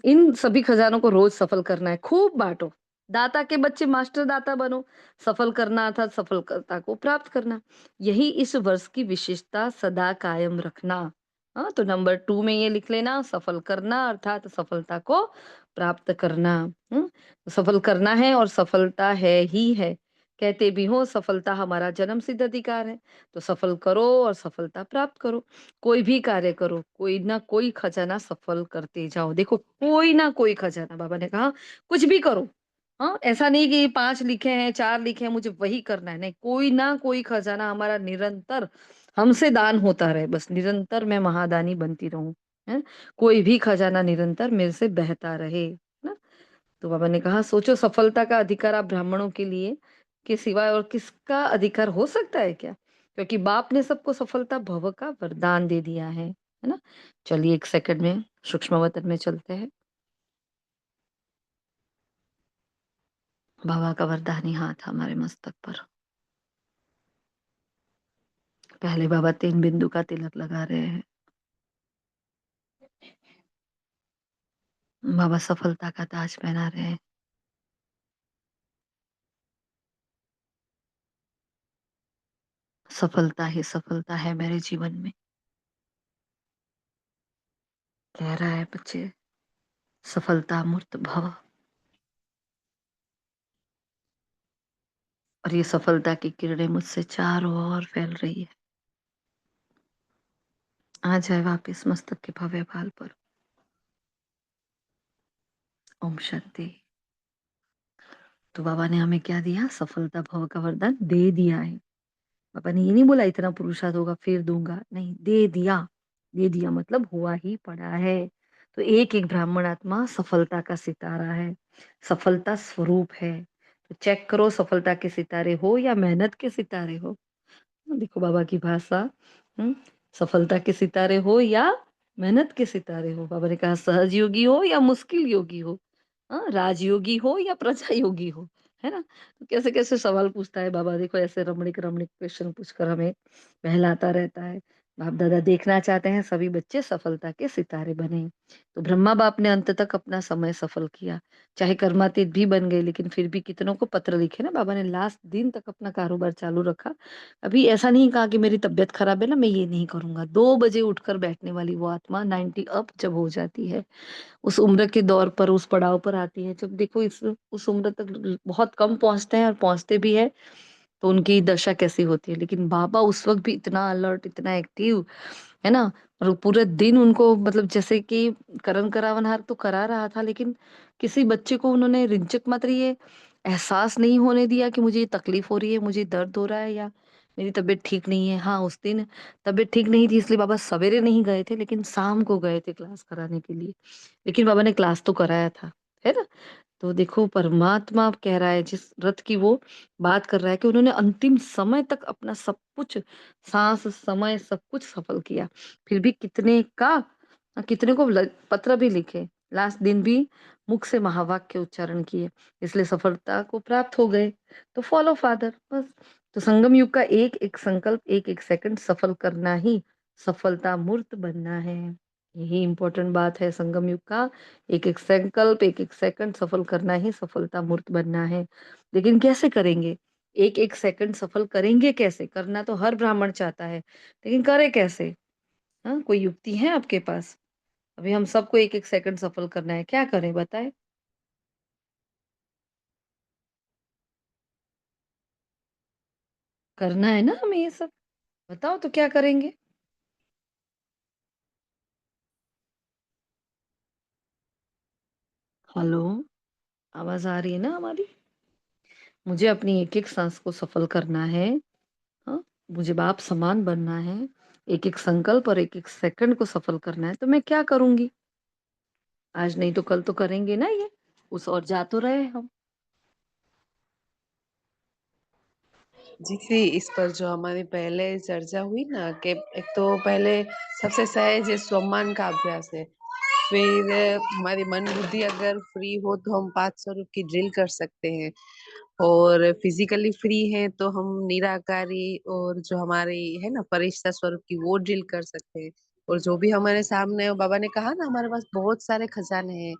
इन सभी खजानों को रोज सफल करना है, खूब बांटो। दाता के बच्चे मास्टर दाता बनो, सफल करना अर्थात सफलता को प्राप्त करना, यही इस वर्ष की विशेषता सदा कायम रखना। हाँ, तो नंबर 2 में ये लिख लेना, सफल करना अर्थात सफलता को प्राप्त करना। तो सफल करना है और सफलता है ही है। कहते भी हो सफलता हमारा जन्म सिद्ध अधिकार है। तो सफल करो और सफलता प्राप्त करो। कोई भी कार्य करो, कोई ना कोई खजाना सफल करते जाओ। देखो कोई ना कोई खजाना, बाबा ने कहा कुछ भी करो। हाँ, ऐसा नहीं कि 5 लिखे हैं, 4 लिखे हैं, मुझे वही करना है, नहीं, कोई ना कोई खजाना हमारा निरंतर हमसे दान होता रहे, बस निरंतर मैं महादानी बनती रहूं, है। कोई भी खजाना निरंतर मेरे से बहता रहे, ना। तो बाबा ने कहा सोचो, सफलता का अधिकार आप ब्राह्मणों के लिए के सिवाय और किसका अधिकार हो सकता है क्या। क्योंकि बाप ने सबको सफलता भव का वरदान दे दिया है ना। चलिए 1 सेकंड में सूक्ष्म वतन में चलते हैं। बाबा का वरदानी हाथ हमारे मस्तक पर। पहले बाबा 3 बिंदु का तिलक लगा रहे हैं। बाबा सफलता का ताज पहना रहे हैं। सफलता ही सफलता है मेरे जीवन में, कह रहा है बच्चे, सफलता मूर्त भव। और ये सफलता की किरणें मुझसे चारों ओर फैल रही है। आ जाए वापिस मस्तक के भव्य बाल पर। ओम शांति। तो बाबा ने हमें क्या दिया, सफलता भव का वरदान दे दिया है। पापा ने ये नहीं बोला इतना पुरुषार्थ होगा फिर दूंगा, नहीं, दे दिया। दे दिया मतलब हुआ ही पड़ा है। तो एक एक ब्राह्मण आत्मा सफलता का सितारा है, सफलता स्वरूप है। तो चेक करो, सफलता के सितारे हो या मेहनत के सितारे हो। देखो बाबा की भाषा, हम्म, सफलता के सितारे हो या मेहनत के सितारे हो। बाबा ने कहा सहज योगी हो या मुश्किल योगी हो, हाँ, राजयोगी हो या प्रजा योगी हो, है ना। तो कैसे कैसे सवाल पूछता है बाबा, देखो ऐसे रमणीक रमणीक क्वेश्चन पूछकर हमें बहलाता रहता है। बाप दादा देखना चाहते हैं सभी बच्चे सफलता के सितारे बने। तो ब्रह्मा बाप ने अंत तक अपना समय सफल किया, चाहे कर्मातीत भी बन गए, लेकिन फिर भी कितनों को पत्र लिखे ना बाबा ने, लास्ट दिन तक अपना कारोबार चालू रखा। अभी ऐसा नहीं कहा कि मेरी तबीयत खराब है ना, मैं ये नहीं करूंगा। 2 बजे उठकर बैठने वाली वो आत्मा 90 अप जब हो जाती है, उस उम्र के दौर पर, उस पड़ाव पर आती है, जब देखो इस उस उम्र तक बहुत कम पहुंचते हैं और पहुंचते भी है तो उनकी दशा कैसी होती है। लेकिन बाबा उस वक्त भी इतना अलर्ट, इतना एक्टिव, है ना। और पूरे दिन उनको, मतलब जैसे कि करण करावनहार तो करा रहा था, लेकिन किसी बच्चे को उन्होंने रिंचक मात्र ये एहसास नहीं होने दिया कि मुझे ये तकलीफ हो रही है, मुझे दर्द हो रहा है या मेरी तबीयत ठीक नहीं है। हाँ, उस दिन तबीयत ठीक नहीं थी इसलिए बाबा सवेरे नहीं गए थे, लेकिन शाम को गए थे क्लास कराने के लिए। लेकिन बाबा ने क्लास तो कराया था, है ना। तो देखो परमात्मा अब कह रहा है, जिस रथ की वो बात कर रहा है कि उन्होंने अंतिम समय तक अपना सब कुछ, सांस समय सब कुछ सफल किया, फिर भी कितने का कितने को पत्र भी लिखे, लास्ट दिन भी मुख से महावाक्य उच्चारण किए, इसलिए सफलता को प्राप्त हो गए। तो फॉलो फादर, बस। तो संगम युग का एक एक संकल्प, एक एक सेकंड सफल करना ही सफलता मूर्त बनना है। यही इंपॉर्टेंट बात है संगम युग का। एक एक संकल्प, एक एक सेकंड सफल करना ही सफलता मूर्त बनना है। लेकिन कैसे करेंगे? एक एक सेकंड सफल करेंगे कैसे? करना तो हर ब्राह्मण चाहता है, लेकिन करे कैसे? हाँ, कोई युक्ति है आपके पास? अभी हम सबको एक एक सेकंड सफल करना है, क्या करें बताएं? करना है ना हमें ये सब, बताओ तो क्या करेंगे? हेलो, आवाज आ रही है ना हमारी? मुझे अपनी एक एक सांस को सफल करना है। हाँ, मुझे बाप समान बनना है। एक एक संकल्प और एक एक सेकंड को सफल करना है, तो मैं क्या करूंगी? आज नहीं तो कल तो करेंगे ना ये। उस और जा तो रहे हम। जी थी इस पर जो हमारी पहले चर्चा हुई ना कि एक तो पहले सबसे सहज है सम्मान का अभ्यास है। फिर हमारी मन बुद्धि अगर फ्री हो तो हम 5 स्वरूप की ड्रिल कर सकते हैं। और फिजिकली फ्री है तो हम निराकारी और जो हमारी है ना फरिश्ता स्वरूप की वो ड्रिल कर सकते हैं। और जो भी हमारे सामने है, बाबा ने कहा ना हमारे पास बहुत सारे खजाने हैं,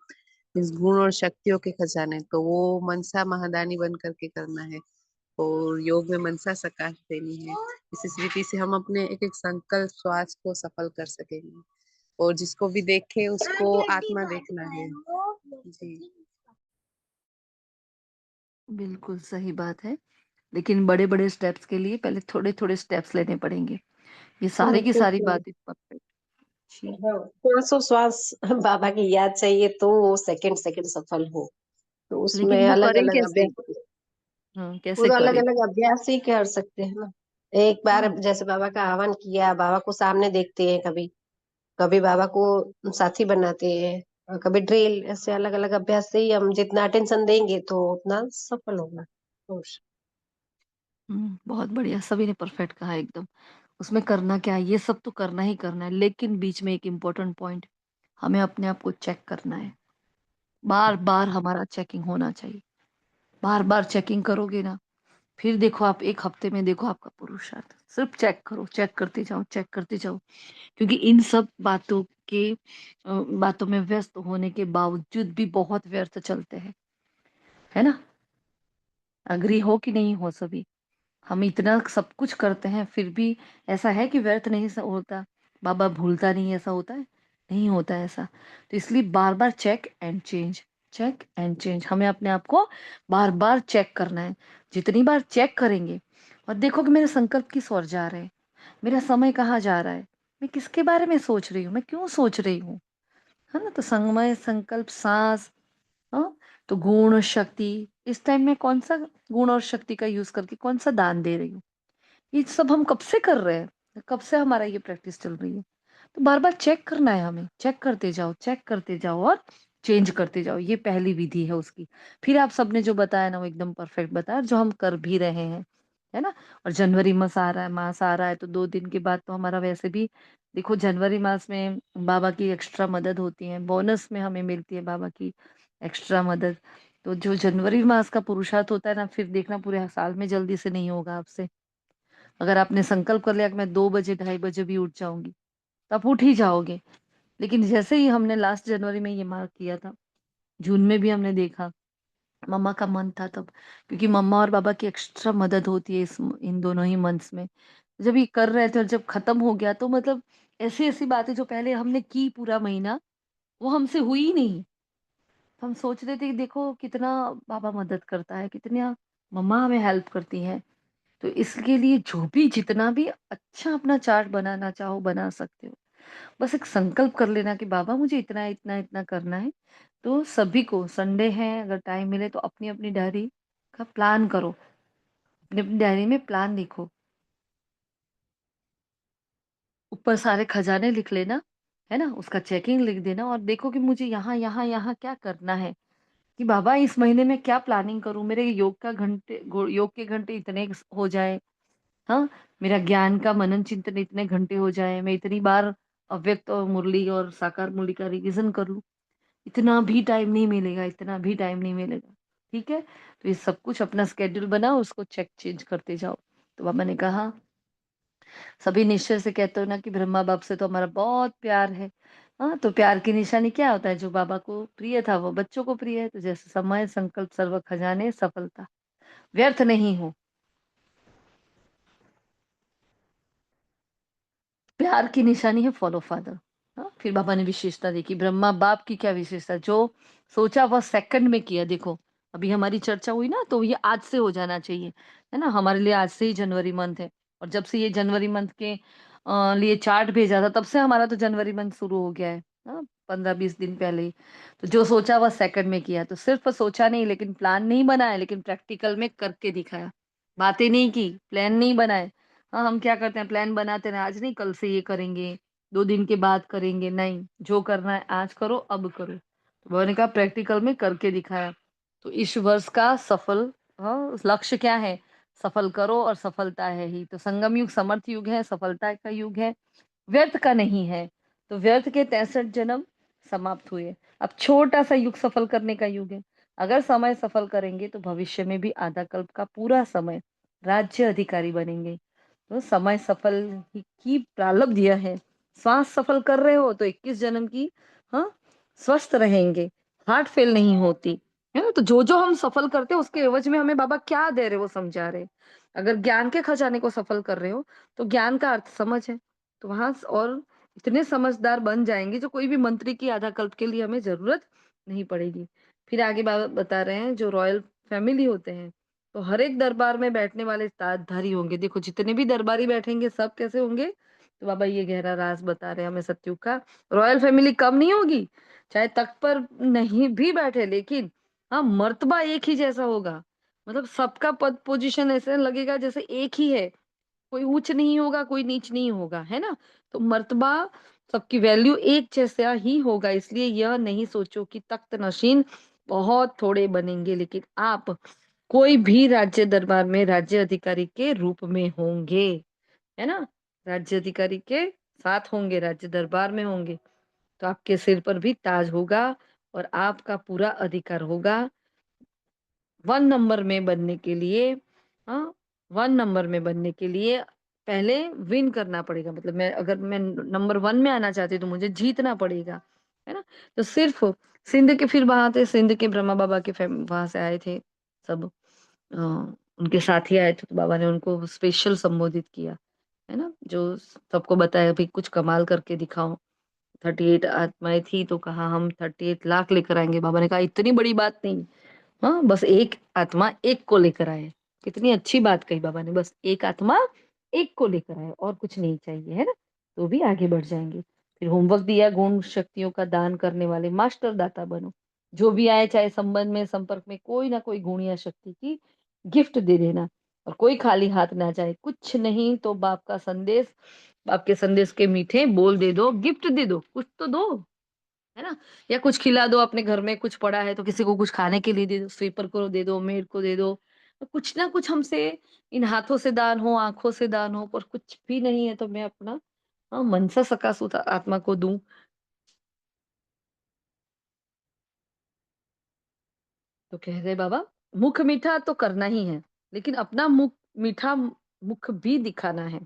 इस गुण और शक्तियों के खजाने, तो वो मनसा महादानी बन करके करना है। और योग में मनसा सकाश देनी है। इस रीति से हम अपने एक एक संकल्प श्वास को सफल कर सकेंगे। और जिसको भी देखे उसको आत्मा देखना है। जी बिल्कुल सही बात है, लेकिन बड़े बड़े स्टेप्स के लिए पहले थोड़े थोड़े स्टेप्स लेने पड़ेंगे। ये सारी की सारी क्योंकि बातें परफेक्ट। जी। हाँ, श्वासोश्वास बाबा की याद चाहिए तो वो सेकंड सेकंड सफल हो। तो लेकिन उसमें वो अलग करें अलग कैसे? अभ्यास, हाँ, वो कैसे तो अलग करें? अलग अभ्यास ही कर सकते हैं ना। एक बार हाँ। जैसे बाबा का आह्वान किया, बाबा को सामने देखते हैं, कभी कभी बाबा को साथी बनाते हैं, और कभी ड्रिल, ऐसे अलग अलग अभ्यास से ही हम जितना अटेंशन देंगे तो उतना सफल होगा। खुश। बहुत बढ़िया, सभी ने परफेक्ट कहा एकदम। उसमें करना क्या है? ये सब तो करना ही करना है, लेकिन बीच में एक इम्पोर्टेंट पॉइंट, हमें अपने आप को चेक करना है। बार बार हमारा चेकिंग होना चाहिए। बार बार चेकिंग करोगे ना, फिर देखो आप एक हफ्ते में देखो आपका पुरुषार्थ। सिर्फ चेक करो, चेक करते जाओ, चेक करते जाओ। क्योंकि इन सब बातों में व्यस्त होने के बावजूद भी बहुत व्यर्थ चलते हैं, है ना? अग्री हो कि नहीं हो सभी? हम इतना सब कुछ करते हैं फिर भी ऐसा है कि व्यर्थ नहीं होता? बाबा भूलता नहीं, ऐसा होता है? नहीं होता है ऐसा। तो इसलिए बार बार check and change, check and change, हमें अपने आप को बार बार चेक करना है। जितनी बार चेक करेंगे और देखो कि मेरे संकल्प किस ओर जा रहे हैं, मेरा समय कहाँ जा रहा है, मैं किसके बारे में सोच रही हूँ, मैं क्यों सोच रही हूँ, है ना? तो संगमय, संकल्प, सांस, हाँ, तो गुण और शक्ति, इस टाइम में कौन सा गुण और शक्ति का यूज करके कौन सा दान दे रही हूँ, ये सब हम कब से कर रहे हैं, कब से हमारा ये प्रैक्टिस चल रही है। तो बार बार चेक करना है हमें, चेक करते जाओ, चेक करते जाओ और चेंज करते जाओ। ये पहली विधि है उसकी। फिर आप सबने जो बताया ना वो एकदम परफेक्ट बताया, जो हम कर भी रहे हैं, है ना? और जनवरी मास आ रहा है, तो 2 दिन के बाद तो हमारा वैसे भी, देखो जनवरी मास में बाबा की एक्स्ट्रा मदद होती है, बोनस में हमें मिलती है बाबा की एक्स्ट्रा मदद। तो जो जनवरी मास का पुरुषार्थ होता है ना, फिर देखना पूरे साल में जल्दी से नहीं होगा आपसे। अगर आपने संकल्प कर लिया कि मैं 2 बजे 2:30 बजे भी उठ जाऊंगी, तो आप उठ ही जाओगे। लेकिन जैसे ही हमने लास्ट जनवरी में ये मार्क किया था, जून में भी हमने देखा, मम्मा का मन था तब, क्योंकि मम्मा और बाबा की एक्स्ट्रा मदद होती है इन दोनों ही मंथ्स में। जब ये कर रहे थे और जब खत्म हो गया, तो मतलब ऐसी ऐसी बातें जो पहले हमने की पूरा महीना, वो हमसे हुई ही नहीं। तो हम सोच रहे थे कि देखो कितना बाबा मदद करता है, कितना मम्मा हमें हेल्प करती है। तो इसके लिए जो भी जितना भी अच्छा अपना चार्ट बनाना चाहो बना सकते हो। बस एक संकल्प कर लेना कि बाबा मुझे इतना इतना इतना करना है। तो सभी को संडे है, अगर टाइम मिले तो अपनी अपनी डायरी का प्लान करो, अपनी अपनी डायरी में प्लान लिखो, ऊपर सारे खजाने लिख लेना, है ना? उसका चेकिंग लिख देना और देखो कि मुझे यहाँ यहाँ यहाँ क्या करना है, कि बाबा इस महीने में क्या प्लानिंग करूं, मेरे योग के घंटे इतने हो जाए, हाँ, मेरा ज्ञान का मनन चिंतन इतने घंटे हो जाए, मैं इतनी बार अव्यक्त और मुरली और साकार मुरली का रिवीजन कर लूँ। इतना भी टाइम नहीं मिलेगा, इतना भी टाइम नहीं मिलेगा। ठीक है? तो ये सब कुछ अपना स्केड्यूल बनाओ, उसको चेक चेंज करते जाओ। तो बाबा ने कहा, सभी निश्चय से कहते हो ना कि ब्रह्मा बाप से तो हमारा बहुत प्यार है। हाँ, तो प्यार की निशानी क्या होता है? जो बाबा को प्रिय था वो बच्चों को प्रिय है। तो जैसे समय, संकल्प, सर्व खजाने, सफलता व्यर्थ नहीं हो। प्यार की निशानी है फॉलो फादर। हाँ, फिर बाबा ने विशेषता देखी, ब्रह्मा बाप की क्या विशेषता, जो सोचा वह सेकंड में किया। देखो, अभी हमारी चर्चा हुई ना, तो ये आज से हो जाना चाहिए, है ना। हमारे लिए आज से ही जनवरी मंथ है, और जब से ये जनवरी मंथ के लिए चार्ट भेजा था, तब से हमारा तो जनवरी मंथ शुरू हो गया है। हाँ, 15-20 दिन पहले ही। तो जो सोचा वह सेकंड में किया। तो सिर्फ सोचा नहीं, लेकिन प्लान नहीं बनाया, लेकिन प्रैक्टिकल में करके दिखाया। बातें नहीं की, प्लान नहीं बनाए। हाँ, हम क्या करते हैं, प्लान बनाते हैं, आज नहीं कल से ये करेंगे, 2 दिन के बाद करेंगे। नहीं, जो करना है आज करो, अब करो। तो मैंने कहा प्रैक्टिकल में करके दिखाया। तो इस वर्ष का सफल, हाँ, लक्ष्य क्या है? सफल करो, और सफलता है ही। तो संगम युग समर्थ युग है, सफलता का युग है, व्यर्थ का नहीं है। तो व्यर्थ के 63 जन्म समाप्त हुए। अब छोटा सा युग सफल करने का युग है। अगर समय सफल करेंगे तो भविष्य में भी आधा कल्प का पूरा समय राज्य अधिकारी बनेंगे। तो समय सफल की प्रारब्ध यह है। श्वास सफल कर रहे हो तो 21 जन्म की, हाँ, स्वस्थ रहेंगे, हार्ट फेल नहीं होती, है ना। तो जो जो हम सफल करते हैं उसके एवज में हमें बाबा क्या दे रहे, वो समझा रहे। अगर ज्ञान के खजाने को सफल कर रहे हो तो ज्ञान का अर्थ समझ है। तो वहां और इतने समझदार बन जाएंगे, जो कोई भी मंत्री की आधा कल्प के लिए हमें जरूरत नहीं पड़ेगी। फिर आगे बाबा बता रहे हैं, जो रॉयल फैमिली होते हैं तो हर एक दरबार में बैठने वाले ताजधारी होंगे। देखो, जितने भी दरबारी बैठेंगे सब कैसे होंगे? तो बाबा ये गहरा राज बता रहे हैं हमें सत्युग का। रॉयल फैमिली कम नहीं होगी, चाहे तख्त पर नहीं भी बैठे, लेकिन हाँ, मर्तबा एक ही जैसा होगा। मतलब सबका पद पोजीशन ऐसे लगेगा जैसे एक ही है, कोई ऊंच नहीं होगा, कोई नीच नहीं होगा, है ना। तो मर्तबा, सबकी वैल्यू एक जैसा ही होगा। इसलिए यह नहीं सोचो कि तख्त नशीन बहुत थोड़े बनेंगे, लेकिन आप कोई भी राज्य दरबार में राज्य अधिकारी के रूप में होंगे, है ना। राज्य अधिकारी के साथ होंगे, राज्य दरबार में होंगे। तो आपके सिर पर भी ताज होगा, और आपका पूरा अधिकार होगा। 1 नंबर में बनने के लिए, हाँ, 1 नंबर में बनने के लिए पहले विन करना पड़ेगा। मतलब अगर मैं नंबर 1 में आना चाहती हूँ तो मुझे जीतना पड़ेगा, है ना। तो सिर्फ सिंध के, फिर वहां थे सिंध के ब्रह्मा बाबा के वहां से आए थे सब, अ, उनके साथी आए थे। तो बाबा ने उनको स्पेशल संबोधित किया, है ना। जो सबको बताया भाई कुछ कमाल करके दिखाओ। 38 आत्माएं थी, तो कहा हम 38 लाख लेकर आएंगे। बाबा ने कहा इतनी बड़ी बात नहीं, हाँ, बस एक आत्मा एक को लेकर आए। कितनी अच्छी बात कही बाबा ने, बस एक आत्मा एक को लेकर आए, और कुछ नहीं चाहिए, है ना। तो भी आगे बढ़ जाएंगे। फिर होमवर्क दिया, गुण शक्तियों का दान करने वाले मास्टर दाता बनो। जो भी आए, चाहे संबंध में, संपर्क में, कोई ना कोई गुण या शक्ति की गिफ्ट दे देना, और कोई खाली हाथ ना जाए। कुछ नहीं तो बाप का संदेश, बाप के संदेश के मीठे बोल दे दो, गिफ्ट दे दो, कुछ तो दो, है ना। या कुछ खिला दो, अपने घर में कुछ पड़ा है तो किसी को कुछ खाने के लिए दे दो, स्वीपर को दे दो, मेड को दे दो। तो कुछ ना कुछ हमसे, इन हाथों से दान हो, आंखों से दान हो, पर कुछ भी नहीं है तो मैं अपना, हाँ, मनसा सकाशुत आत्मा को दूं। तो कह रहे बाबा, मुख मीठा तो करना ही है, लेकिन अपना मुख मीठा, मुख भी दिखाना है।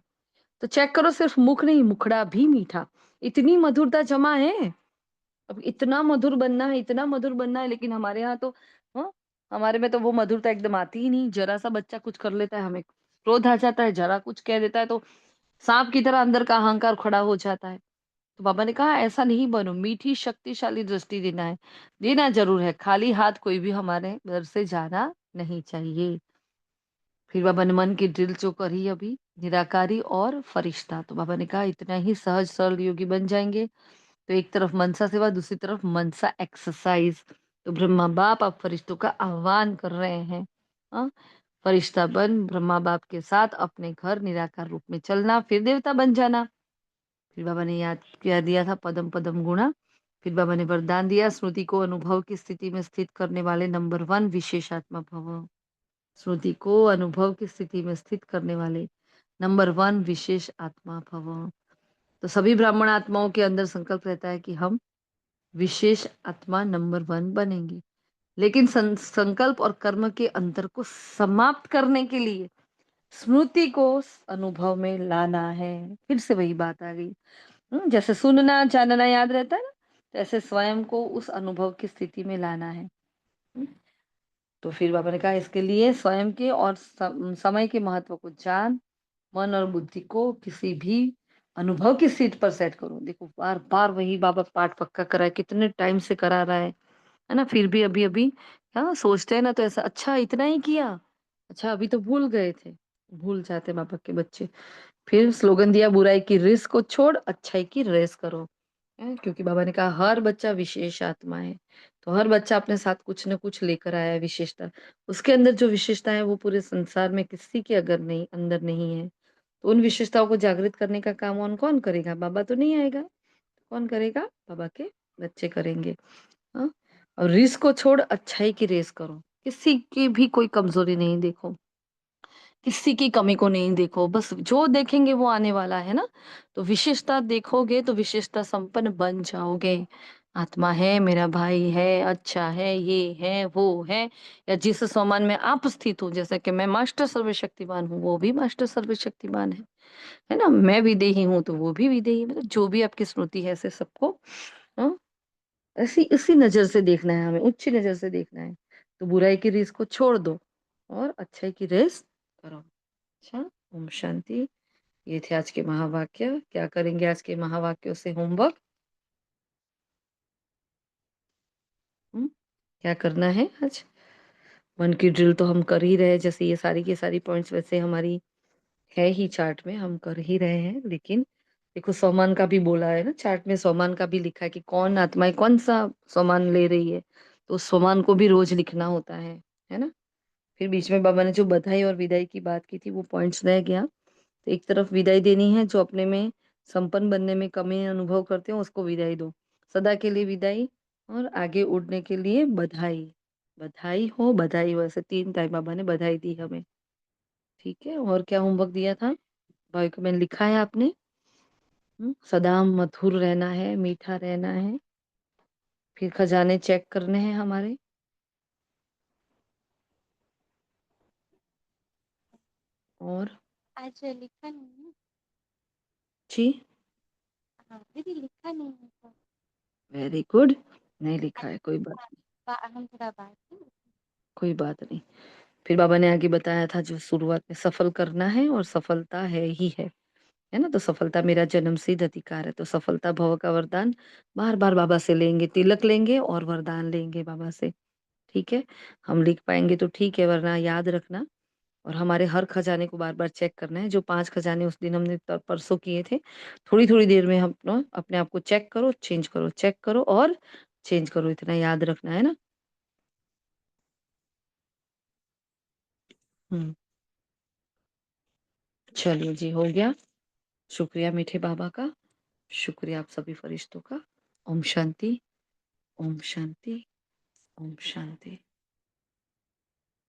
तो चेक करो, सिर्फ मुख नहीं, मुखड़ा भी मीठा। इतनी मधुरता जमा है। अब इतना मधुर बनना है, इतना मधुर बनना है, लेकिन हमारे यहाँ तो, हाँ, हमारे में तो वो मधुरता एकदम आती ही नहीं। जरा सा बच्चा कुछ कर लेता है, हमें क्रोध आ जाता है, जरा कुछ कह देता है तो सांप की तरह अंदर का अहंकार खड़ा हो जाता है। तो बाबा ने कहा ऐसा नहीं बनो, मीठी शक्तिशाली दृष्टि देना है, देना जरूर है, खाली हाथ कोई भी हमारे घर से जाना नहीं चाहिए। फिर बाबा ने मन की ड्रिल जो करी अभी, निराकारी और फरिश्ता। तो बाबा ने कहा इतना ही सहज सरल योगी बन जाएंगे। तो एक तरफ मनसा सेवा, दूसरी तरफ मनसा एक्सरसाइज। तो ब्रह्मा बाप अब फरिश्तों का आह्वान कर रहे हैं, हाँ? फरिश्ता बन ब्रह्मा बाप के साथ अपने घर निराकार रूप में चलना, फिर देवता बन जाना। फिर बाबा ने याद किया दिया था पदम पदम गुणा। फिर बाबा ने वरदान दिया, स्मृति को अनुभव की स्थिति में स्थित करने वाले नंबर 1 विशेषात्मा भव। स्मृति को अनुभव की स्थिति में स्थित करने वाले नंबर 1 विशेष आत्मा भव। तो सभी ब्राह्मण आत्माओं के अंदर संकल्प रहता है कि हम विशेष आत्मा नंबर 1 बनेंगे। लेकिन संकल्प और कर्म के अंतर को समाप्त करने के लिए स्मृति को अनुभव में लाना है। फिर से वही बात आ गई। जैसे सुनना जानना याद रहता है ना, तो ऐसे स्वयं को उस अनुभव की स्थिति में लाना है। तो फिर बाबा ने कहा इसके लिए स्वयं के और समय के महत्व को जान, मन और बुद्धि को किसी भी अनुभव की सीट पर सेट करो। देखो बार बार वही बाबा पाठ पक्का करा है, कितने टाइम से करा रहा है ना, फिर भी अभी अभी हाँ सोचते हैं ना तो ऐसा अच्छा इतना ही किया, अच्छा अभी तो भूल गए थे, भूल जाते बाबा के बच्चे। फिर स्लोगन दिया बुराई की रिस को छोड़ अच्छाई की रेस करो। क्योंकि बाबा ने कहा हर बच्चा विशेष आत्मा है, तो हर बच्चा अपने साथ कुछ न कुछ लेकर आया है विशेषता। उसके अंदर जो विशेषता है वो पूरे संसार में किसी के अगर नहीं अंदर नहीं है, तो उन विशेषताओं को जागृत करने का काम कौन करेगा? बाबा तो नहीं आएगा, कौन करेगा? बाबा के बच्चे करेंगे। हाँ, और रिस को छोड़ अच्छाई की रेस करो। किसी की भी कोई कमजोरी नहीं देखो, किसी की कमी को नहीं देखो, बस जो देखेंगे वो आने वाला है ना। तो विशेषता देखोगे तो विशेषता संपन्न बन जाओगे। आत्मा है, मेरा भाई है, अच्छा है, ये है, वो है, या जिस सम्मान में आप स्थित हो, जैसे कि मैं मास्टर सर्वशक्तिमान हूँ, वो भी मास्टर सर्वशक्तिमान है ना। मैं विदेही हूँ तो वो भी विदेही, मतलब जो भी आपकी स्मृति है ऐसे सबको हाँ, ऐसी इसी नजर से देखना है हमें, उच्च नजर से देखना है। तो बुराई की रेस को छोड़ दो और अच्छाई की रेस करो। अच्छा, ओम शांति। ये थे आज के महावाक्य। क्या करेंगे आज के महावाक्यों से होमवर्क? क्या करना है आज? मन की ड्रिल तो हम कर ही रहे हैं, जैसे ये सारी की सारी पॉइंट्स वैसे हमारी है ही चार्ट में, हम कर ही रहे हैं। लेकिन देखो सोमान का भी बोला है ना चार्ट में, सोमान का भी लिखा है कि कौन आत्माएं कौन सा सोमान ले रही है, तो उस सोमान को भी रोज लिखना होता है ना। फिर बीच में बाबा ने जो बधाई और विदाई की बात की थी वो पॉइंट्स रह गया। तो एक तरफ विदाई देनी है, जो अपने में संपन्न बनने में कमी अनुभव करते हो उसको विदाई दो, सदा के लिए विदाई, और आगे उड़ने के लिए बधाई। बधाई हो, ऐसे 3 टाइम बाबा ने बधाई दी हमें। ठीक है, और क्या होमवर्क दिया था भाई को? मैंने लिखा है आपने, सदा मधुर रहना है, मीठा रहना है, फिर खजाने चेक करने हैं हमारे, और आज लिखा नहीं है। जी हाँ दीदी लिखा नहीं है तो वेरी गुड। नहीं लिखा है, कोई बात, हम थोड़ा बात कोई बात नहीं। फिर बाबा ने आगे बताया था जो शुरुआत में सफल करना है, और सफलता है ना। तो सफलता मेरा जन्म सिद्ध अधिकार है, तो सफलता भव का वरदान बार बार बाबा से लेंगे, तिलक लेंगे और वरदान लेंगे बाबा से। ठीक है, हम लिख पाएंगे तो ठीक है, वरना याद रखना। और हमारे हर खजाने को बार बार चेक करना है। जो 5 खजाने उस दिन हमने परसों किए थे, थोड़ी थोड़ी देर में हम ना अपने आप को चेक करो, चेंज करो, चेक करो और चेंज करो, इतना याद रखना है ना। हम्म, चलिए जी, हो गया। शुक्रिया मीठे बाबा का, शुक्रिया आप सभी फरिश्तों का। ओम शांति, ओम शांति, ओम शांति।